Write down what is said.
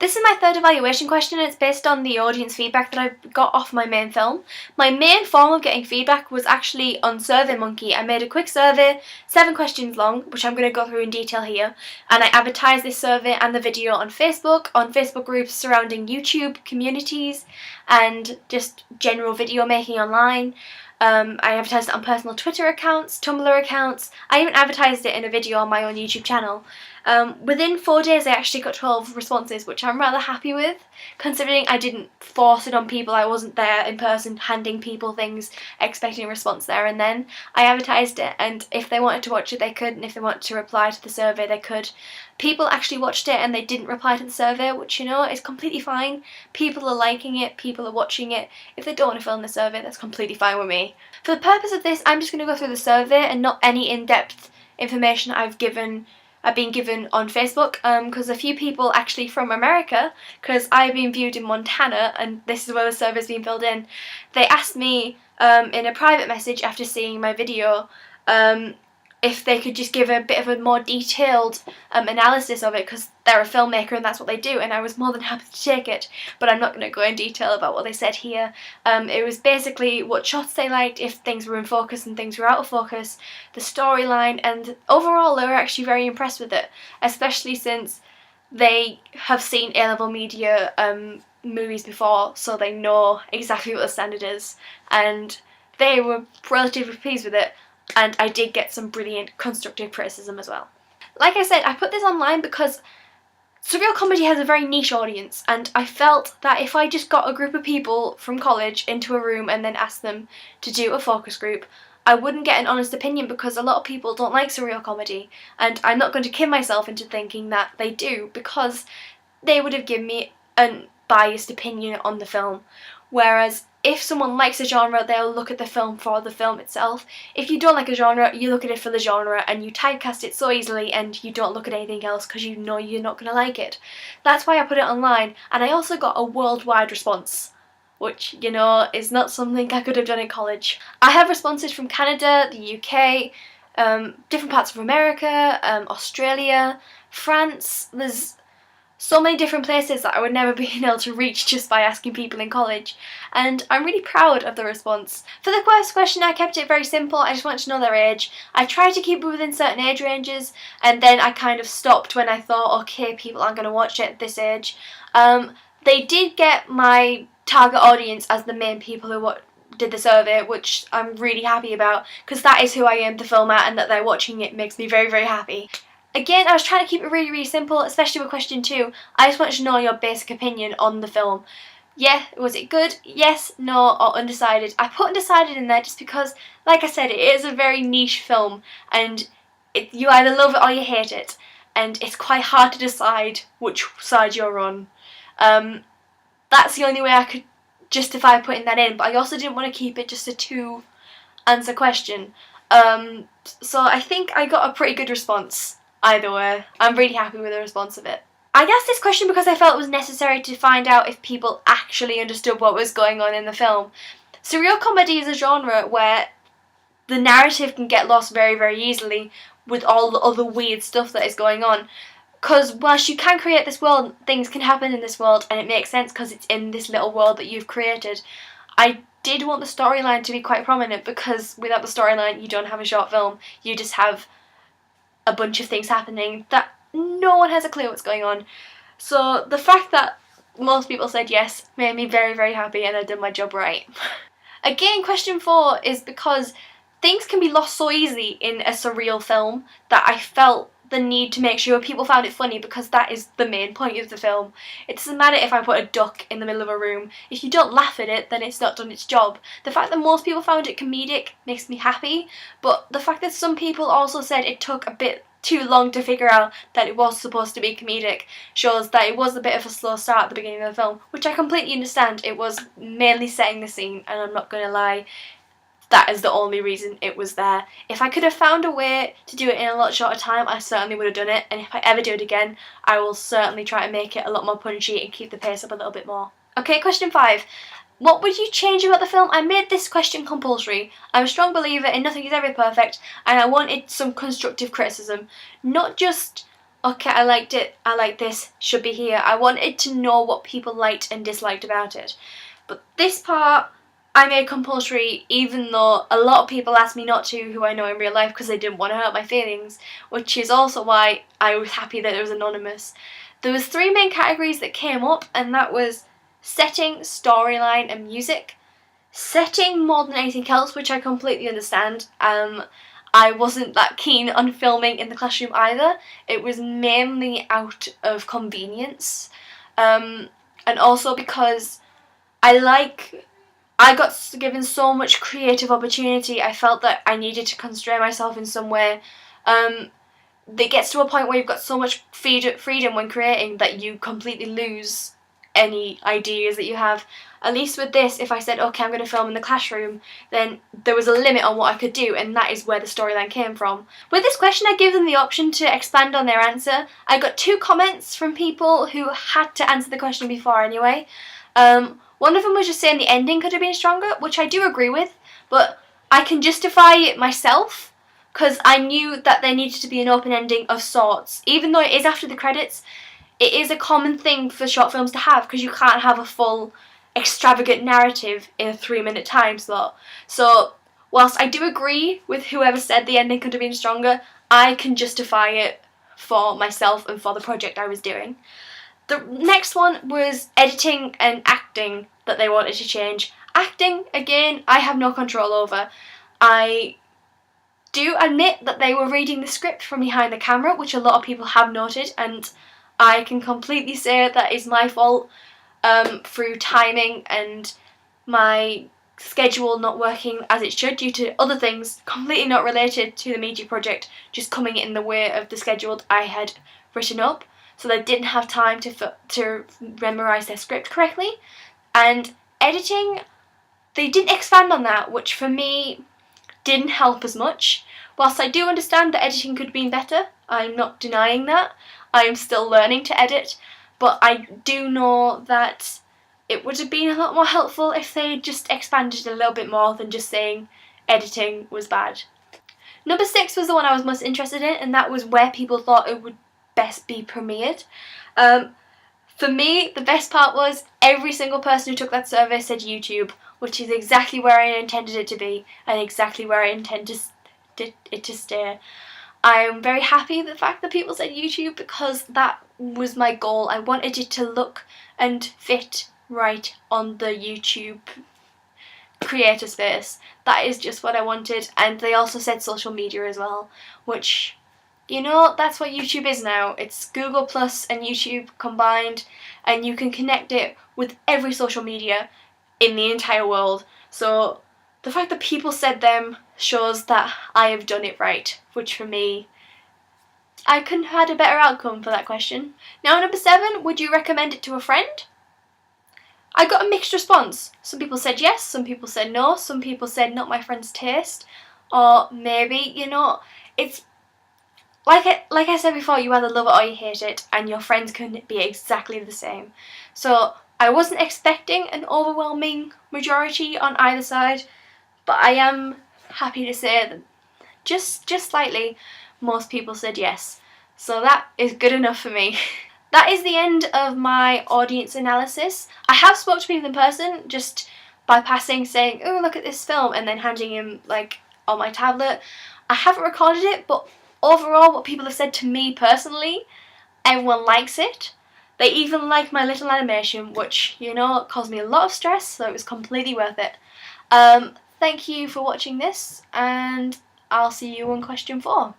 This is my third evaluation question, and it's based on the audience feedback that I got off my main film. My main form of getting feedback was actually on SurveyMonkey. I made a quick survey, 7 questions long, which I'm going to go through in detail here, and I advertised this survey and the video on Facebook groups surrounding YouTube communities, and just general video making online. I advertised it on personal Twitter accounts, Tumblr accounts. I even advertised it in a video on my own YouTube channel. Within 4 days I actually got 12 responses, which I'm rather happy with, considering I didn't force it on people. I wasn't there in person handing people things, expecting a response there and then. I advertised it, and if they wanted to watch it they could, and if they wanted to reply to the survey they could. People actually watched it and they didn't reply to the survey, which, you know, is completely fine. People are liking it, people are watching it. If they don't want to fill in the survey, that's completely fine with me. For the purpose of this, I'm just going to go through the survey and not any in-depth information I've been given on Facebook, because a few people actually from America, because I've been viewed in Montana and this is where the survey's been filled in, they asked me in a private message after seeing my video if they could just give a bit of a more detailed analysis of it, because they're a filmmaker and that's what they do, and I was more than happy to take it, but I'm not going to go in detail about what they said here. It was basically what shots they liked, if things were in focus and things were out of focus, the storyline, and overall they were actually very impressed with it, especially since they have seen A-level media movies before, so they know exactly what the standard is, and they were relatively pleased with it. And I did get some brilliant constructive criticism as well. Like I said, I put this online because surreal comedy has a very niche audience, and I felt that if I just got a group of people from college into a room and then asked them to do a focus group, I wouldn't get an honest opinion, because a lot of people don't like surreal comedy, and I'm not going to kid myself into thinking that they do, because they would have given me a biased opinion on the film. Whereas if someone likes a genre, they'll look at the film for the film itself. If you don't like a genre, you look at it for the genre, and you typecast it so easily and you don't look at anything else because you know you're not going to like it. That's why I put it online, and I also got a worldwide response, which, you know, is not something I could have done in college. I have responses from Canada, the UK, different parts of America, Australia, France. There's so many different places that I would never be able to reach just by asking people in college, and I'm really proud of the response. For the first question I kept it very simple. I just wanted to know their age. I tried to keep it within certain age ranges, and then I kind of stopped when I thought, okay, people aren't going to watch it at this age. They did get my target audience as the main people who did the survey, which I'm really happy about, because that is who I aimed the film at, and that they're watching it makes me very, very happy. Again, I was trying to keep it really, really simple, especially with question 2. I just wanted to know your basic opinion on the film. Yeah, was it good? Yes, no, or undecided. I put undecided in there just because, like I said, it is a very niche film, and you either love it or you hate it, and it's quite hard to decide which side you're on. That's the only way I could justify putting that in, but I also didn't want to keep it just a 2-answer question. So I think I got a pretty good response. Either way, I'm really happy with the response of it. I asked this question because I felt it was necessary to find out if people actually understood what was going on in the film. Surreal comedy is a genre where the narrative can get lost very, very easily with all the other weird stuff that is going on. Because whilst you can create this world, things can happen in this world, and it makes sense because it's in this little world that you've created. I did want the storyline to be quite prominent, because without the storyline you don't have a short film, you just have a bunch of things happening that no one has a clue what's going on. So the fact that most people said yes made me very, very happy, and I did my job right. Again, question 4 is because things can be lost so easily in a surreal film that I felt the need to make sure people found it funny, because that is the main point of the film. It doesn't matter if I put a duck in the middle of a room. If you don't laugh at it, then it's not done its job. The fact that most people found it comedic makes me happy, but the fact that some people also said it took a bit too long to figure out that it was supposed to be comedic shows that it was a bit of a slow start at the beginning of the film, which I completely understand. It was mainly setting the scene, and I'm not going to lie, that is the only reason it was there. If I could have found a way to do it in a lot shorter time, I certainly would have done it, and if I ever do it again, I will certainly try to make it a lot more punchy and keep the pace up a little bit more. Okay, question 5. What would you change about the film? I made this question compulsory. I'm a strong believer in nothing is ever perfect, and I wanted some constructive criticism. Not just okay, I liked it, I like this, should be here. I wanted to know what people liked and disliked about it. But this part I made compulsory, even though a lot of people asked me not to, who I know in real life, because they didn't want to hurt my feelings, which is also why I was happy that it was anonymous. There was 3 main categories that came up, and that was setting, storyline and music. Setting more than anything else, which I completely understand. I wasn't that keen on filming in the classroom either. It was mainly out of convenience. And also because I got given so much creative opportunity, I felt that I needed to constrain myself in some way. It gets to a point where you've got so much freedom when creating that you completely lose any ideas that you have. At least with this, if I said, okay, I'm going to film in the classroom, then there was a limit on what I could do, and that is where the storyline came from. With this question, I gave them the option to expand on their answer. I got 2 comments from people who had to answer the question before anyway. One of them was just saying the ending could have been stronger, which I do agree with, but I can justify it myself, because I knew that there needed to be an open ending of sorts. Even though it is after the credits, it is a common thing for short films to have, because you can't have a full extravagant narrative in a 3-minute time slot. So whilst I do agree with whoever said the ending could have been stronger, I can justify it for myself and for the project I was doing. The next one was editing and acting that they wanted to change. Acting, again, I have no control over. I do admit that they were reading the script from behind the camera, which a lot of people have noted, and I can completely say that is my fault. Through timing and my schedule not working as it should due to other things completely not related to the media project just coming in the way of the schedule I had written up, so they didn't have time to memorise their script correctly. And editing, they didn't expand on that, which for me didn't help as much. Whilst I do understand that editing could have been better, I'm not denying that. I am still learning to edit, but I do know that it would have been a lot more helpful if they just expanded a little bit more than just saying editing was bad. Number 6 was the one I was most interested in, and that was where people thought it would best be premiered. For me, the best part was every single person who took that survey said YouTube, which is exactly where I intended it to be and exactly where I intend it to stay. I am very happy with the fact that people said YouTube, because that was my goal. I wanted it to look and fit right on the YouTube creator space. That is just what I wanted. And they also said social media as well, which, you know, that's what YouTube is now. It's Google Plus and YouTube combined, and you can connect it with every social media in the entire world. So the fact that people said them shows that I have done it right, which for me, I couldn't have had a better outcome for that question. Now, number 7, would you recommend it to a friend? I got a mixed response. Some people said yes, some people said no, some people said not my friend's taste, or maybe, you know, it's like I said before, you either love it or you hate it, and your friends can be exactly the same. So I wasn't expecting an overwhelming majority on either side, but I am happy to say that just slightly most people said yes. So that is good enough for me. That is the end of my audience analysis. I have spoken to people in person just by passing, saying, oh, look at this film, and then handing him like on my tablet. I haven't recorded it, but overall what people have said to me personally, everyone likes it. They even like my little animation, which, you know, caused me a lot of stress, so it was completely worth it. Thank you for watching this, and I'll see you on question 4.